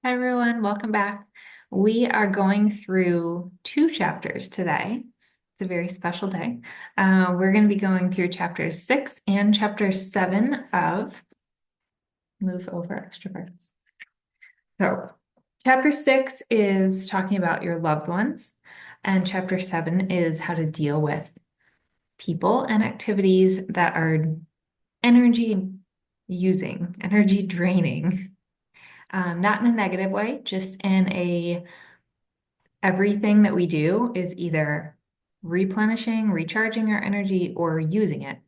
Hi, everyone. Welcome back. We are going through two chapters today. It's a very special day. We're going to be going through chapters 6 and chapter 7 of Move Over Extroverts. So, chapter 6 is talking about your loved ones, and chapter 7 is how to deal with people and activities that are energy using, energy draining. Not in a negative way, just in everything that we do is either replenishing, recharging our energy, or using it.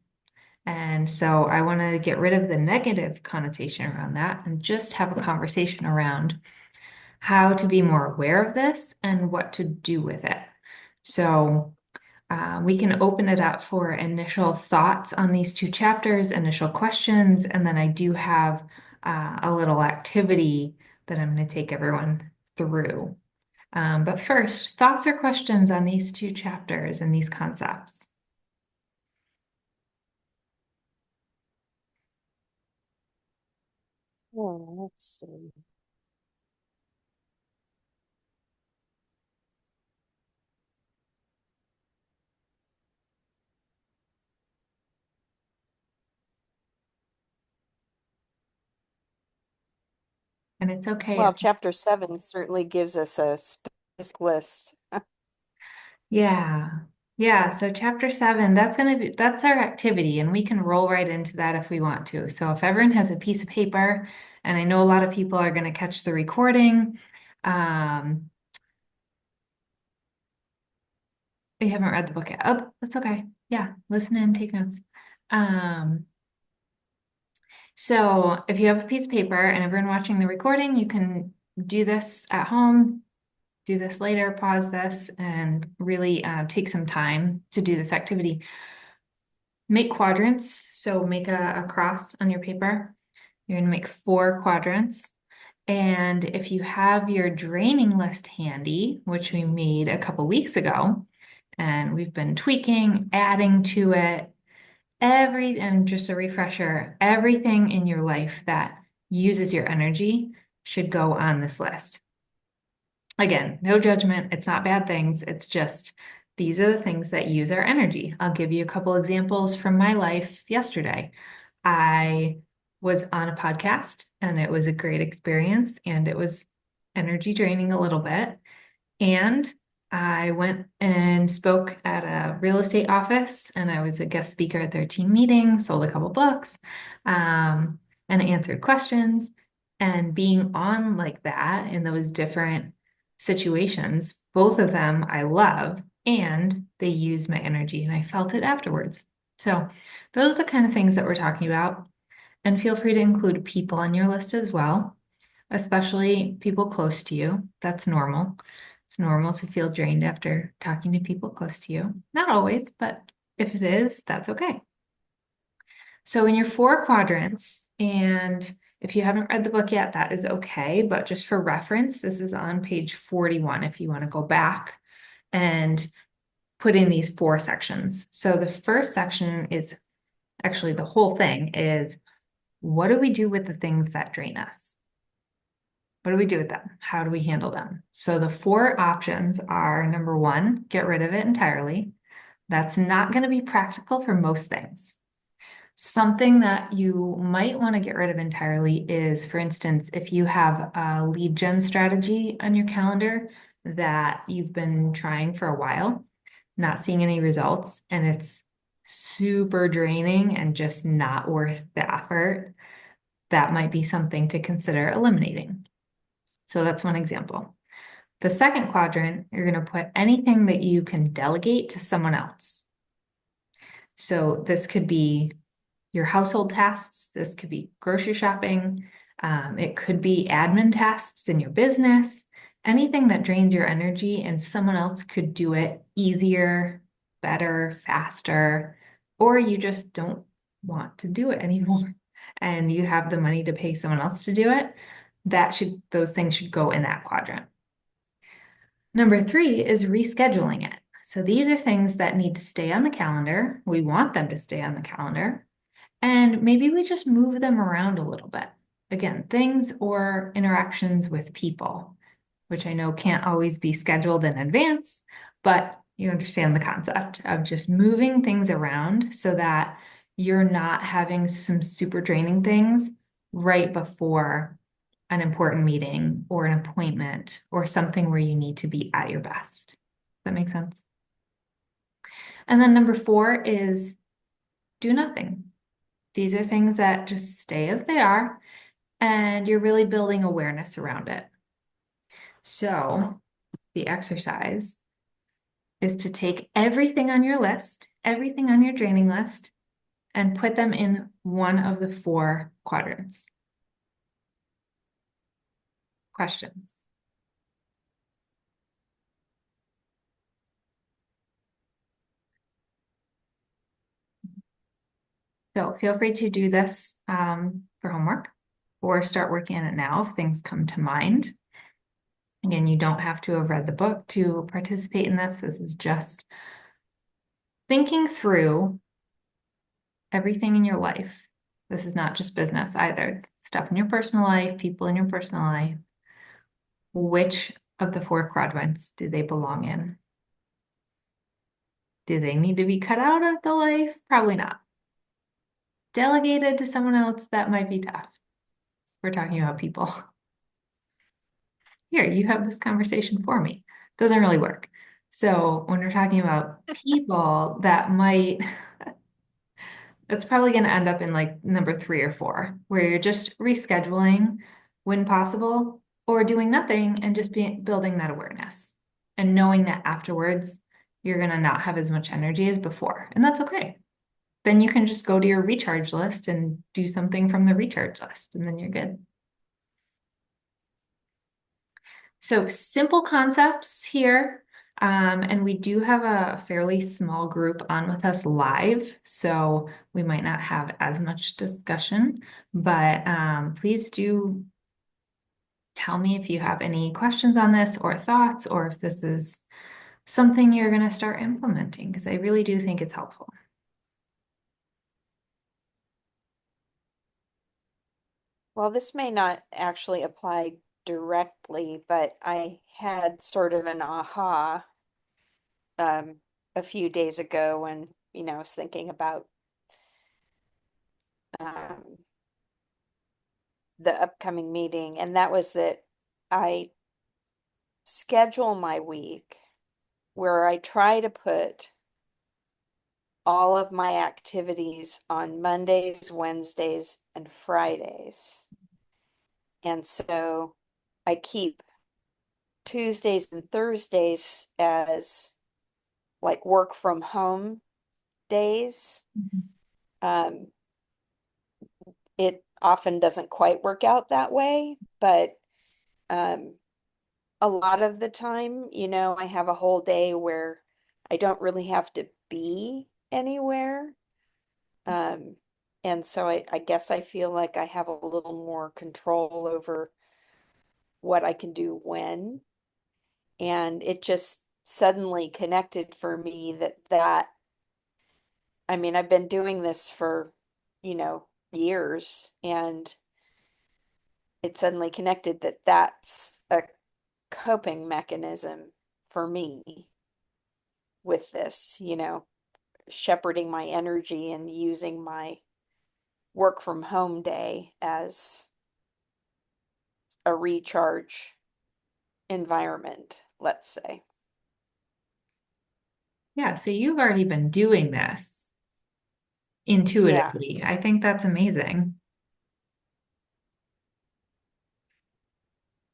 And so I want to get rid of the negative connotation around that and just have a conversation around how to be more aware of this and what to do with it. So we can open it up for initial thoughts on these two chapters, initial questions, and then I do have a little activity that I'm going to take everyone through. But first, thoughts or questions on these two chapters and these concepts? Oh, let's see. And it's okay if, Well, chapter 7 certainly gives us a specific list. yeah. Yeah, so chapter 7, that's our activity, and we can roll right into that if we want to. So if everyone has a piece of paper, and I know a lot of people are going to catch the recording, um, you haven't read the book yet. Oh, that's okay. Yeah, listen and take notes. Um, so if you have a piece of paper and everyone watching the recording, you can do this at home, do this later, pause this, and really take some time to do this activity. Make quadrants. So make a cross on your paper. You're going to make 4 quadrants. And if you have your draining list handy, which we made a couple weeks ago, and we've been tweaking, adding to it, and just a refresher, everything in your life that uses your energy should go on this list. Again, no judgment. It's not bad things. It's just these are the things that use our energy. I'll give you a couple examples from my life yesterday. I was on a podcast and it was a great experience and it was energy draining a little bit. And I went and spoke at a real estate office and I was a guest speaker at their team meeting, sold a couple books, and answered questions. And being on like that in those different situations, both of them I love and they use my energy and I felt it afterwards. So those are the kind of things that we're talking about. And feel free to include people on your list as well, especially people close to you. That's normal. It's normal to feel drained after talking to people close to you. Not always, but if it is, that's okay. So in your 4 quadrants, and if you haven't read the book yet, that is okay. But just for reference, this is on page 41 if you want to go back and put in these 4 sections. So the first section is actually the whole thing is what do we do with the things that drain us? What do we do with them? How do we handle them? So the 4 options are number 1, get rid of it entirely. That's not going to be practical for most things. Something that you might want to get rid of entirely is, for instance, if you have a lead gen strategy on your calendar that you've been trying for a while, not seeing any results, and it's super draining and just not worth the effort, that might be something to consider eliminating. So that's one example. The second quadrant, you're going to put anything that you can delegate to someone else. So this could be your household tasks. This could be grocery shopping. It could be admin tasks in your business, anything that drains your energy and someone else could do it easier, better, faster, or you just don't want to do it anymore and you have the money to pay someone else to do it. Those things should go in that quadrant. Number 3 is rescheduling it. So these are things that need to stay on the calendar. We want them to stay on the calendar. And maybe we just move them around a little bit. again, things or interactions with people, which I know can't always be scheduled in advance, but you understand the concept of just moving things around so that you're not having some super draining things right before an important meeting or an appointment or something where you need to be at your best. Does that make sense? And then number 4 is do nothing. These are things that just stay as they are, and you're really building awareness around it. So the exercise is to take everything on your list, everything on your draining list, and put them in one of the 4 quadrants. Questions? So feel free to do this for homework or start working on it now if things come to mind. Again, you don't have to have read the book to participate in this. This is just thinking through everything in your life. This is not just business either. Stuff in your personal life, people in your personal life. Which of the 4 quadrants do they belong in? Do they need to be cut out of the life? Probably not. Delegated to someone else, that might be tough. We're talking about people. Here, you have this conversation for me. Doesn't really work. So when we're talking about people, that's probably going to end up in like number 3 or 4, where you're just rescheduling when possible or doing nothing and just building that awareness and knowing that afterwards you're going to not have as much energy as before. And that's okay. Then you can just go to your recharge list and do something from the recharge list, and then you're good. So simple concepts here. And we do have a fairly small group on with us live, so we might not have as much discussion, but please do tell me if you have any questions on this or thoughts, or if this is something you're going to start implementing, because I really do think it's helpful. Well, this may not actually apply directly, but I had sort of an aha um, a few days ago when, I was thinking about um, the upcoming meeting, and that was that I schedule my week where I try to put all of my activities on Mondays, Wednesdays, and Fridays. And so I keep Tuesdays and Thursdays as like work from home days. Mhm. Um, it often doesn't quite work out that way, but um, a lot of the time, I have a whole day where I don't really have to be anywhere. Um, and so I guess I feel like I have a little more control over what I can do when. And it just suddenly connected for me I mean, I've been doing this for, years, and it suddenly connected that that's a coping mechanism for me with this, shepherding my energy and using my work from home day as a recharge environment, let's say. Yeah, so you've already been doing this Yeah. intuitively. I think that's amazing.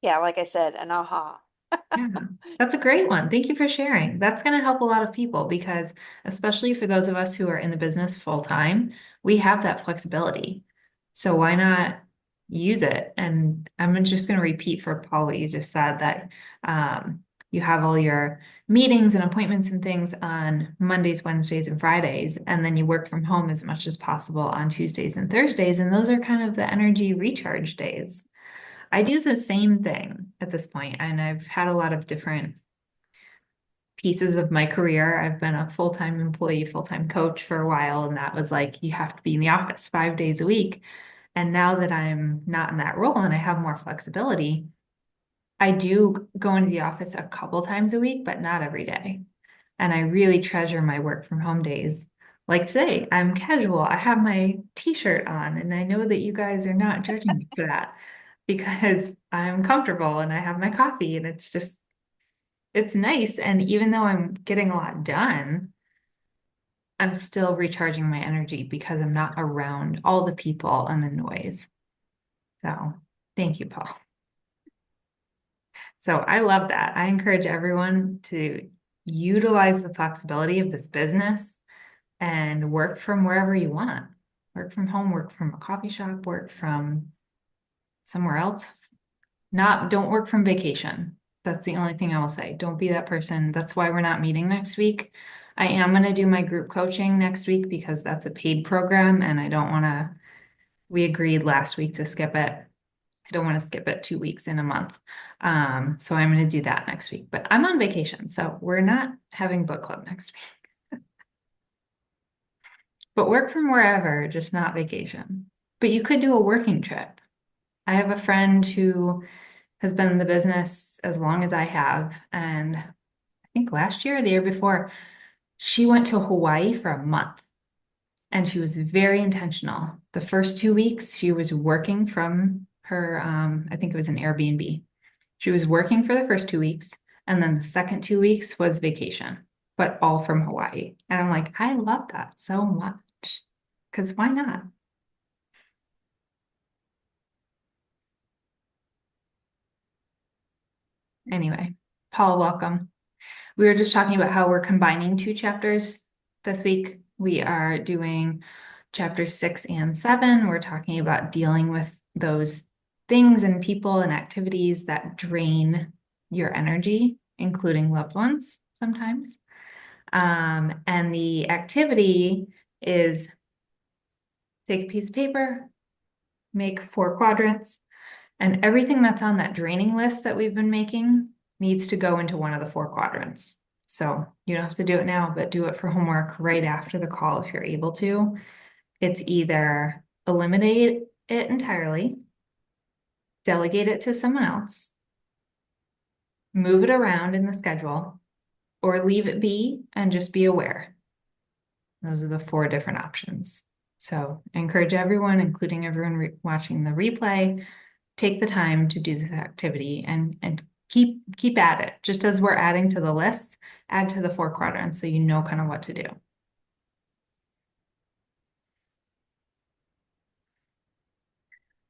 Yeah, like I said, an aha. Yeah, that's a great one. Thank you for sharing. That's going to help a lot of people because, especially for those of us who are in the business full time, we have that flexibility. So why not use it? And I'm just going to repeat for Paul what you just said that you have all your meetings and appointments and things on Mondays, Wednesdays, and Fridays, and then you work from home as much as possible on Tuesdays and Thursdays. And those are kind of the energy recharge days. I do the same thing at this point, and I've had a lot of different pieces of my career. I've been a full-time employee, full-time coach for a while, and that was like you have to be in the office 5 days a week. And now that I'm not in that role and I have more flexibility, I do go into the office a couple times a week, but not every day. And I really treasure my work from home days. Like today, I'm casual. I have my t-shirt on, and I know that you guys are not judging me for that because I'm comfortable and I have my coffee, and it's nice. And even though I'm getting a lot done, I'm still recharging my energy because I'm not around all the people and the noise. So thank you, Paul. So I love that. I encourage everyone to utilize the flexibility of this business and work from wherever you want. Work from home, work from a coffee shop, work from somewhere else. Don't work from vacation. That's the only thing I will say. Don't be that person. That's why we're not meeting next week. I am going to do my group coaching next week because that's a paid program and I don't want to, we agreed last week to skip it. I don't want to skip it 2 weeks in a month. So I'm going to do that next week, but I'm on vacation. So we're not having book club next week, but work from wherever, just not vacation. But you could do a working trip. I have a friend who has been in the business as long as I have. And I think last year or the year before, she went to Hawaii for a month and she was very intentional. The first 2 weeks, she was working from her, I think it was an Airbnb. She was working for the first 2 weeks, and then the second 2 weeks was vacation, but all from Hawaii. And I'm like, I love that so much. Because why not? Anyway, Paul, welcome. We were just talking about how we're combining two chapters this week. We are doing chapters 6 and 7. We're talking about dealing with those things and people and activities that drain your energy, including loved ones sometimes. And the activity is take a piece of paper, make 4 quadrants, and everything that's on that draining list that we've been making needs to go into one of the 4 quadrants. So you don't have to do it now, but do it for homework right after the call if you're able to. It's either eliminate it entirely, delegate it to someone else, move it around in the schedule, or leave it be and just be aware. Those are the 4 different options. So I encourage everyone, including everyone watching the replay, take the time to do this activity and keep at it. Just as we're adding to the list, add to the 4 quadrants so you know kind of what to do.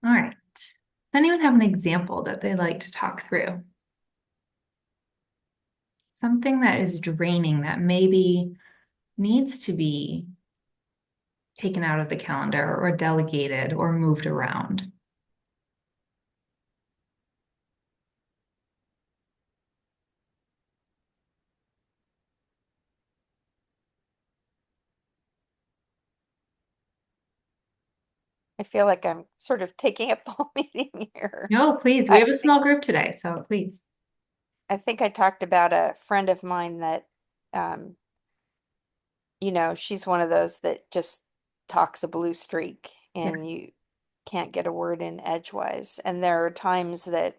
All right. Does anyone have an example that they'd like to talk through? Something that is draining that maybe needs to be taken out of the calendar or delegated or moved around. I feel like I'm sort of taking up the whole meeting here. No, please. We I have a think small group today, so please. I think I talked about a friend of mine that um, she's one of those that just talks a blue streak Yeah. and you can't get a word in edgewise. And there are times that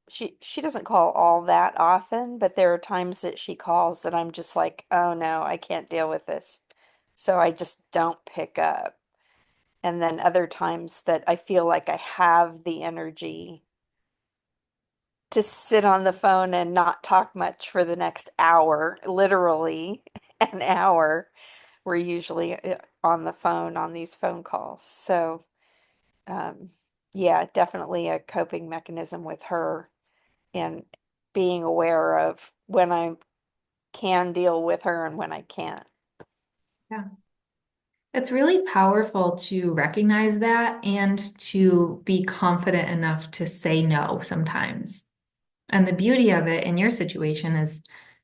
she doesn't call all that often, but there are times that she calls that I'm just like, oh no, I can't deal with this. So I just don't pick up. And then other times that I feel like I have the energy to sit on the phone and not talk much for the next hour, literally an hour. We're usually on the phone on these phone calls. So, um, yeah, definitely a coping mechanism with her and being aware of when I can deal with her and when I can't. Yeah. It's really powerful to recognize that and to be confident enough to say no sometimes. And the beauty of it in your situation is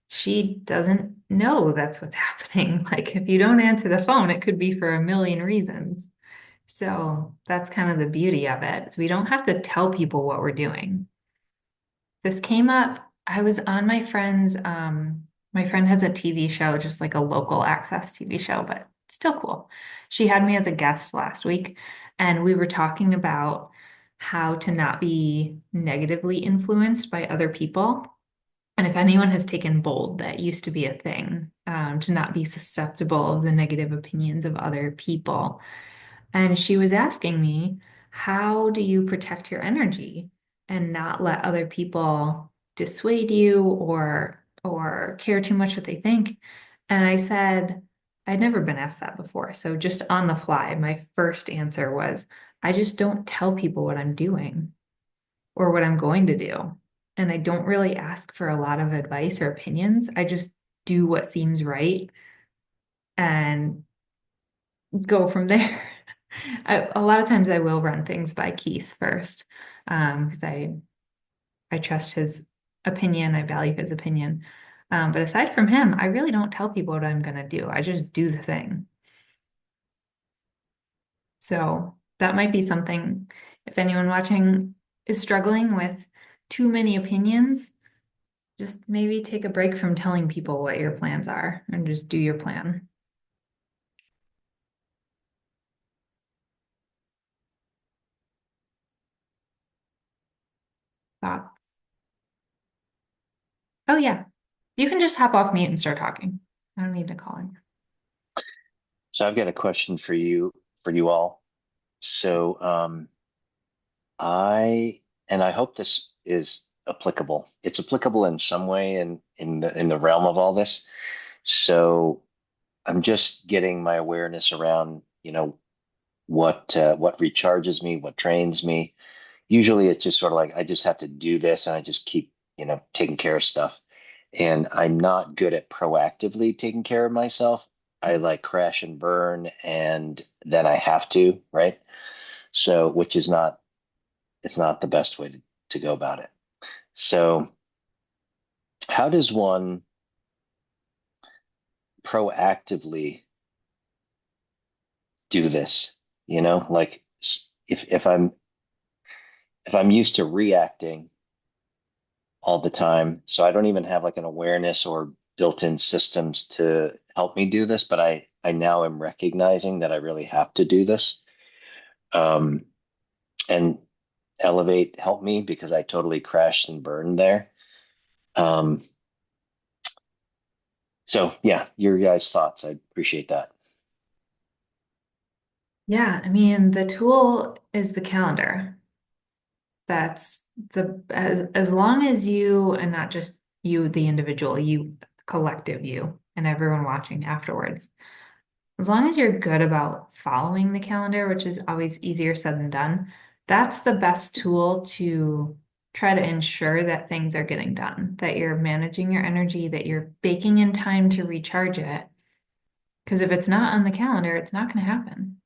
she doesn't know that's what's happening. Like if you don't answer the phone, it could be for a million reasons. So that's kind of the beauty of it. Is we don't have to tell people what we're doing. This came up. I was on my friend has a TV show, just like a local access TV show, but still cool. She had me as a guest last week, And we were talking about how to not be negatively influenced by other people. And if anyone has taken bold, that used to be a thing, to not be susceptible of the negative opinions of other people. And she was asking me, how do you protect your energy and not let other people dissuade you or care too much what they think? And I said, I'd never been asked that before. So just on the fly, my first answer was, I just don't tell people what I'm doing or what I'm going to do. And I don't really ask for a lot of advice or opinions. I just do what seems right and go from there. A lot of times I will run things by Keith first, because I trust his opinion, I value his opinion. But aside from him, I really don't tell people what I'm gonna do. I just do the thing. So that might be something if anyone watching is struggling with too many opinions, just maybe take a break from telling people what your plans are and just do your plan. Thoughts? Oh yeah. You can just hop off mute and start talking. I don't need to call in. So I've got a question for you all. So I hope this is applicable. It's applicable in some way in the realm of all this. So I'm just getting my awareness around, what recharges me, what drains me. Usually it's just sort of like I just have to do this and I just keep, taking care of stuff. And I'm not good at proactively taking care of myself. I like crash and burn and then I have to, right? So, which is not, it's not the best way to go about it. So, how does one proactively do this? Like if I'm used to reacting all the time, so I don't even have like an awareness or built-in systems to help me do this, but I now am recognizing that I really have to do this. Um, and Elevate helped me because I totally crashed and burned there. Um, so yeah, your guys' thoughts. I appreciate that. Yeah, I mean, the tool is the calendar. That's as long as you, and not just you, the individual, you, collective you, and everyone watching afterwards. As long as you're good about following the calendar, which is always easier said than done, that's the best tool to try to ensure that things are getting done, that you're managing your energy, that you're baking in time to recharge it. Because if it's not on the calendar, it's not going to happen.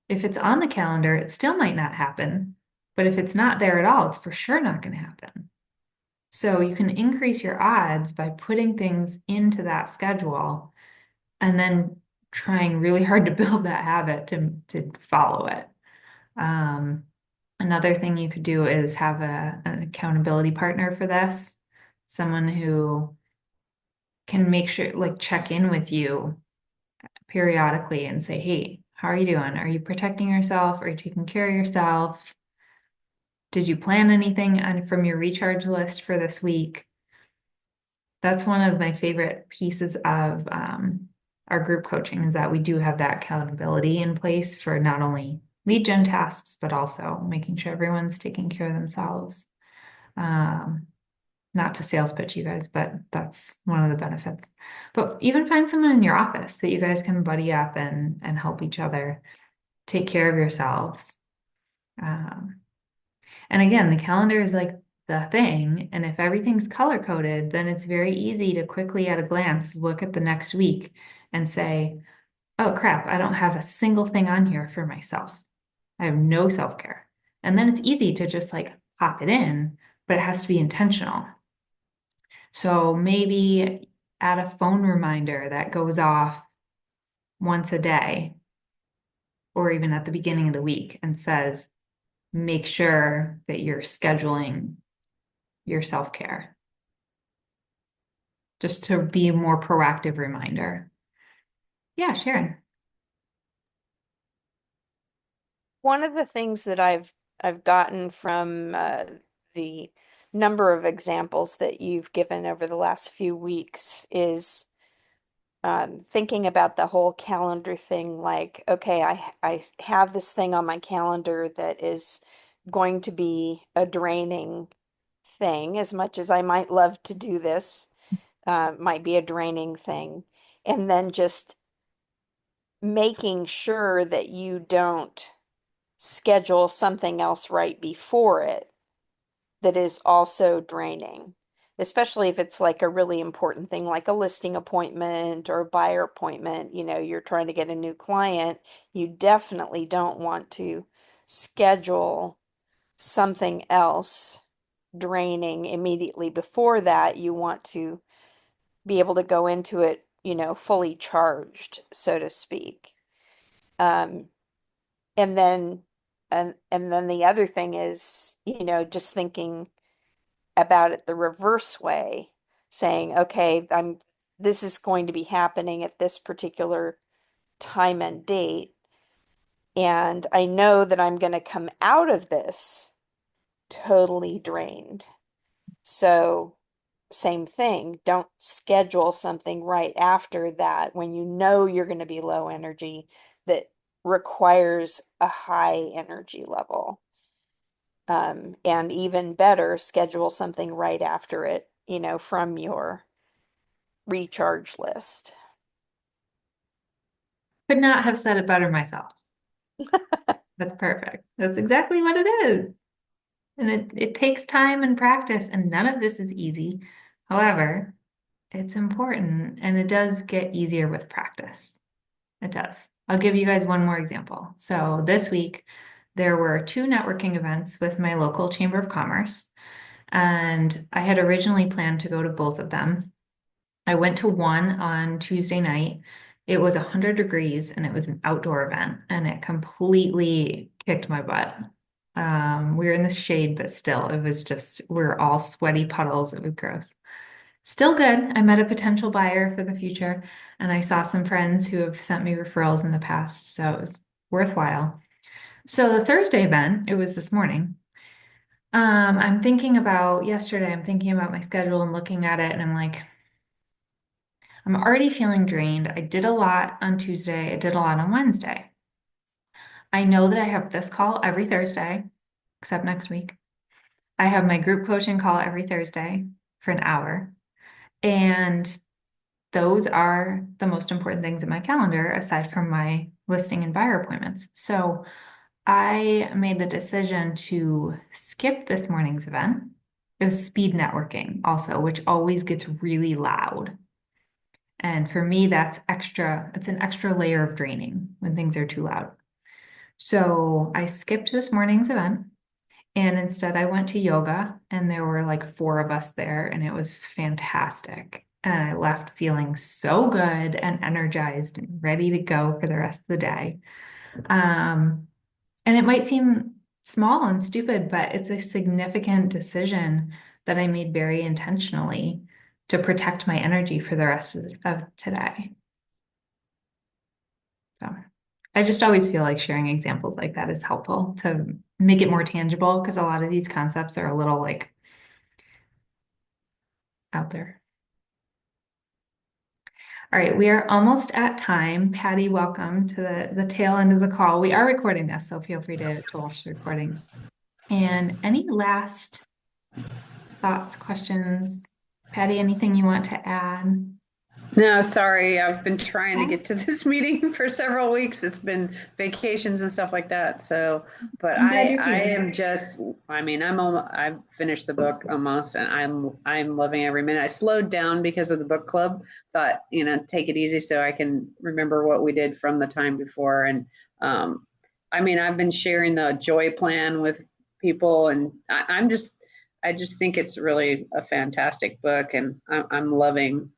If it's on the calendar, it still might not happen. But if it's not there at all, it's for sure not going to happen. So you can increase your odds by putting things into that schedule and then trying really hard to build that habit to follow it. Um, Another thing you could do is have an accountability partner for this, someone who can make sure, like, check in with you periodically and say, hey, how are you doing? Are you protecting yourself? Are you taking care of yourself? Did you plan anything from your recharge list for this week? That's one of my favorite pieces of our group coaching is that we do have that accountability in place for not only lead gen tasks, but also making sure everyone's taking care of themselves. Um, Not to sales pitch you guys, but that's one of the benefits. But even find someone in your office that you guys can buddy up and help each other take care of yourselves. Um, and again, the calendar is like the thing. And if everything's color coded, then it's very easy to quickly at a glance look at the next week and say, oh crap, I don't have a single thing on here for myself. I have no self-care. And then it's easy to just like pop it in, but it has to be intentional. So maybe add a phone reminder that goes off once a day or even at the beginning of the week and says, make sure that you're scheduling your self-care, just to be a more proactive reminder. Yeah, Sharon. One of the things that I've gotten from the number of examples that you've given over the last few weeks is thinking about the whole calendar thing. Like, okay, I have this thing on my calendar that is going to be a draining thing, as much as I might love to do this, might be a draining thing. And then just making sure that you don't schedule something else right before it that is also draining, especially if it's like a really important thing, like a listing appointment or a buyer appointment. You're trying to get a new client. You definitely don't want to schedule something else draining immediately before that. You want to be able to go into it, fully charged, so to speak. Um, and then and then the other thing is, just thinking about it the reverse way, saying, okay, this is going to be happening at this particular time and date, and I know that I'm going to come out of this totally drained. So, same thing, don't schedule something right after that when you know you're going to be low energy that requires a high energy level. And even better, schedule something right after it, from your recharge list. Could not have said it better myself. That's perfect. That's exactly what it is. And it takes time and practice, and none of this is easy. However, it's important and it does get easier with practice. It does. I'll give you guys one more example. So this week, there were two networking events with my local Chamber of Commerce, and I had originally planned to go to both of them. I went to one on Tuesday night. It was 100 degrees and it was an outdoor event, and it completely kicked my butt. We were in the shade, but still, it was just, we were all sweaty puddles. It was gross. Still good. I met a potential buyer for the future, and I saw some friends who have sent me referrals in the past, so it was worthwhile. So the Thursday event, it was this morning. I'm thinking about yesterday, I'm thinking about my schedule and looking at it, and I'm like, I'm already feeling drained. I did a lot on Tuesday, I did a lot on Wednesday. I know that I have this call every Thursday, except next week. I have my group coaching call every Thursday for an hour. And those are the most important things in my calendar aside from my listing and buyer appointments. So I made the decision to skip this morning's event. It was speed networking also, which always gets really loud. And for me, it's an extra layer of draining when things are too loud. So I skipped this morning's event, and instead I went to yoga, and there were like four of us there, and it was fantastic. And I left feeling so good and energized and ready to go for the rest of the day. Um, and it might seem small and stupid, but it's a significant decision that I made very intentionally to protect my energy for the rest of today. So I just always feel like sharing examples like that is helpful to make it more tangible, because a lot of these concepts are a little like out there. All right, we are almost at time. Patty, welcome to the tail end of the call. We are recording this, so feel free to watch the recording. And any last thoughts, questions? Patty, anything you want to add? No, sorry. I've been trying to Okay. get to this meeting for several weeks. It's been vacations and stuff like that. So, but I'm glad I you're I here. am just, I mean, I've finished the book almost, and I'm loving every minute. I slowed down because of the book club. Thought, take it easy so I can remember what we did from the time before. And I mean, I've been sharing the joy plan with people, and I just think it's really a fantastic book, and I'm loving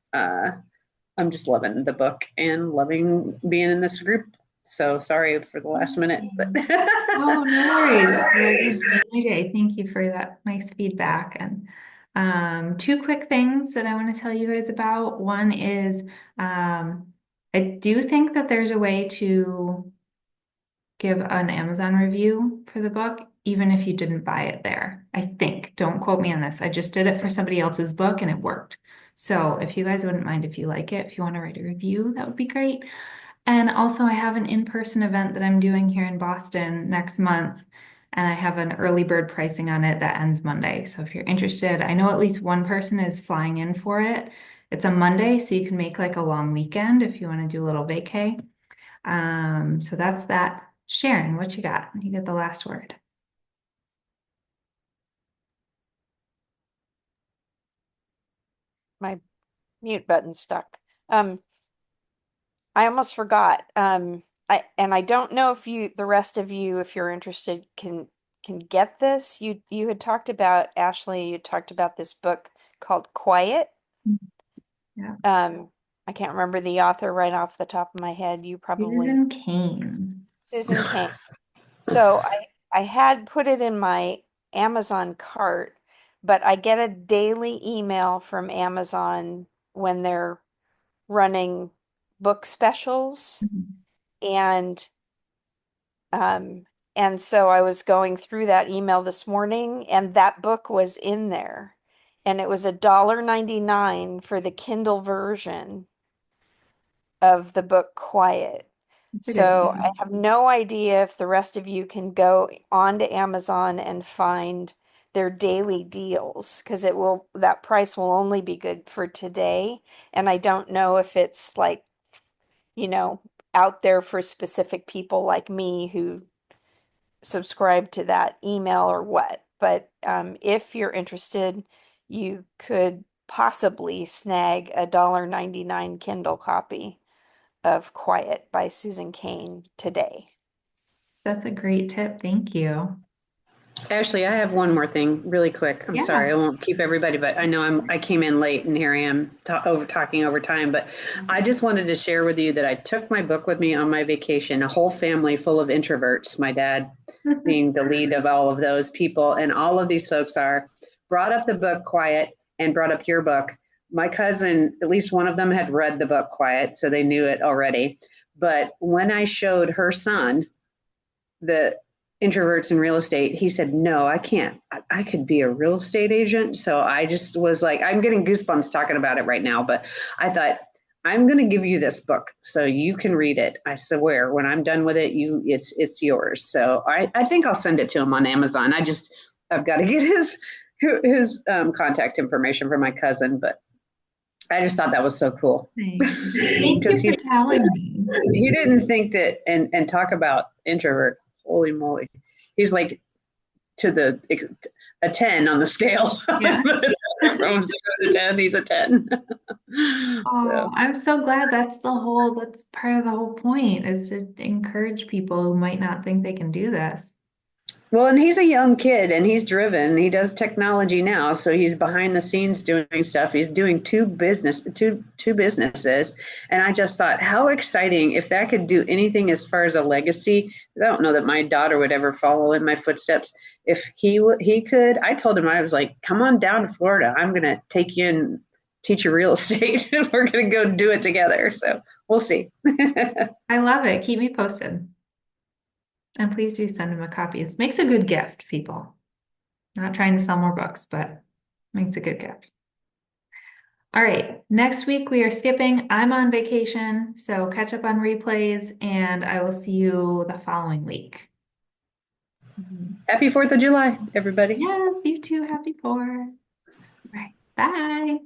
I'm just loving the book and loving being in this group. So sorry for the last minute, but Oh, no worries. Well, you've made my day. Thank you for that nice feedback. And two quick things that I want to tell you guys about. One is I do think that there's a way to give an Amazon review for the book, even if you didn't buy it there. I think. Don't quote me on this. I just did it for somebody else's book and it worked. So if you guys wouldn't mind if you like it, if you want to write a review, that would be great. And also, I have an in-person event that I'm doing here in Boston next month, and I have an early bird pricing on it that ends Monday. So if you're interested, I know at least one person is flying in for it. It's a Monday, so you can make like a long weekend if you want to do a little vacay. So that's that. Sharon, what you got? You get the last word. My mute button stuck. I almost forgot. I don't know if the rest of you, if you're interested, can get this. You had talked about, Ashley, you talked about this book called Quiet. Yeah. I can't remember the author right off the top of my head. You probably Susan Kane. Susan Kane. So I had put it in my Amazon cart, but I get a daily email from Amazon when they're running book specials, and um and so I was going through that email this morning, and that book was in there, and it was $1.99 for the Kindle version of the book Quiet. That's a good So I deal. have no idea if the rest of you can go onto Amazon and find their daily deals, because that price will only be good for today. And I don't know if it's like, you know, out there for specific people like me who subscribe to that email or what. But if you're interested, you could possibly snag a $1.99 Kindle copy of Quiet by Susan Kane today. That's a great tip. Thank you. Ashley, I have one more thing really quick. I'm sorry, I Yeah. won't keep everybody, but I know I came in late and here I am talking over time, but I just wanted to share with you that I took my book with me on my vacation, a whole family full of introverts, my dad being the lead of all of those people, and all of these folks brought up the book Quiet and brought up your book. My cousin, at least one of them had read the book Quiet, so they knew it already. But when I showed her son the introverts in real estate, he said, no, I can't. I could be a real estate agent. So I just was like, I'm getting goosebumps talking about it right now. But I thought, I'm going to give you this book so you can read it. I swear, when I'm done with it, it's yours. So I think I'll send it to him on Amazon. I've got to get his contact information from my cousin, but I just thought that was so cool. Thank Because you for telling me. he didn't think that, and talk about introvert, holy moly, he's like to a 10 on the scale. Yeah. From 0 to 10, he's a 10. Oh, So. I'm so glad that's part of the whole point is to encourage people who might not think they can do this. Well, and he's a young kid and he's driven. He does technology now, so he's behind the scenes doing stuff. He's doing two businesses, and I just thought, how exciting if that could do anything as far as a legacy. I don't know that my daughter would ever follow in my footsteps. If he could, I told him, I was like, come on down to Florida. I'm gonna take you and teach you real estate, and we're gonna go do it together. So we'll see. I love it. Keep me posted. And please do send him a copy. It makes a good gift, people. Not trying to sell more books, but makes a good gift. All right, next week we are skipping. I'm on vacation, so catch up on replays, and I will see you the following week. Happy 4th of July, everybody. Yes, you too. Happy 4th. All right, bye.